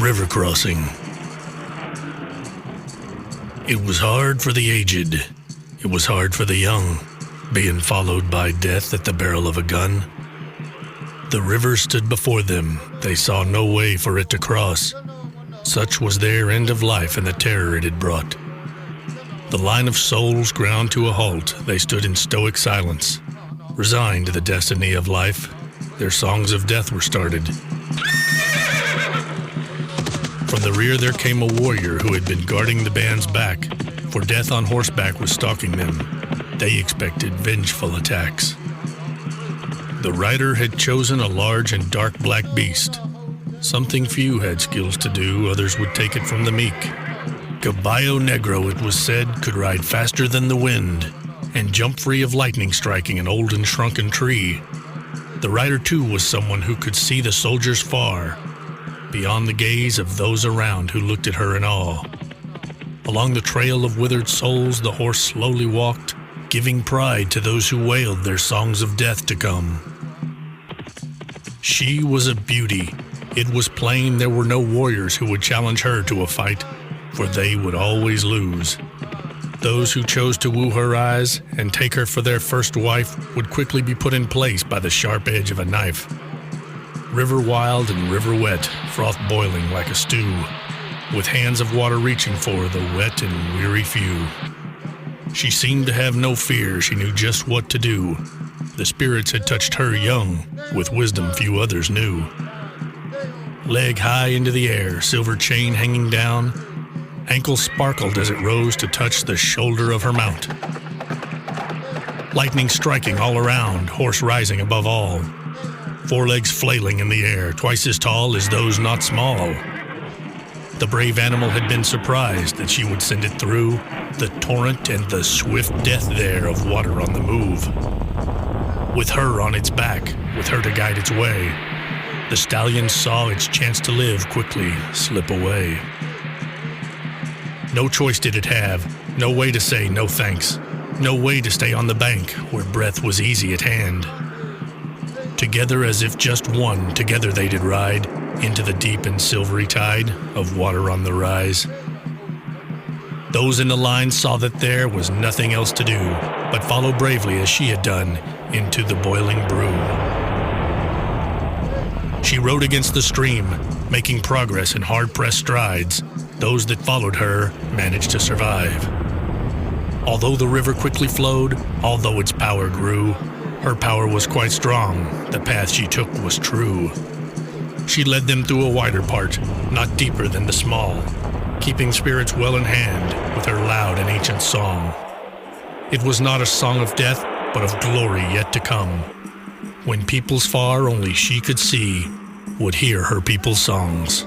river crossing. It was hard for the aged. It was hard for the young, being followed by death at the barrel of a gun. The river stood before them. They saw no way for it to cross. Such was their end of life and the terror it had brought. The line of souls ground to a halt. They stood in stoic silence, resigned to the destiny of life. Their songs of death were started. From the rear there came a warrior who had been guarding the band's back, for death on horseback was stalking them. They expected vengeful attacks. The rider had chosen a large and dark black beast. Something few had skills to do, others would take it from the meek. Caballo Negro, it was said, could ride faster than the wind and jump free of lightning striking an old and shrunken tree. The rider too was someone who could see the soldiers far, beyond the gaze of those around who looked at her in awe. Along the trail of withered souls the horse slowly walked, giving pride to those who wailed their songs of death to come. She was a beauty. It was plain there were no warriors who would challenge her to a fight, for they would always lose. Those who chose to woo her eyes and take her for their first wife would quickly be put in place by the sharp edge of a knife. River wild and river wet, froth boiling like a stew, with hands of water reaching for the wet and weary few. She seemed to have no fear, she knew just what to do. The spirits had touched her young, with wisdom few others knew. Leg high into the air, silver chain hanging down, ankles sparkled as it rose to touch the shoulder of her mount. Lightning striking all around, horse rising above all. Forelegs flailing in the air, twice as tall as those not small. The brave animal had been surprised that she would send it through the torrent and the swift death there of water on the move. With her on its back, with her to guide its way, the stallion saw its chance to live quickly slip away. No choice did it have, no way to say no thanks, no way to stay on the bank where breath was easy at hand. Together as if just one, together they did ride into the deep and silvery tide of water on the rise. Those in the line saw that there was nothing else to do but follow bravely as she had done into the boiling brew. She rode against the stream, making progress in hard-pressed strides. Those that followed her managed to survive. Although the river quickly flowed, although its power grew, her power was quite strong, the path she took was true. She led them through a wider part, not deeper than the small, keeping spirits well in hand with her loud and ancient song. It was not a song of death, but of glory yet to come, when peoples far only she could see would hear her people's songs.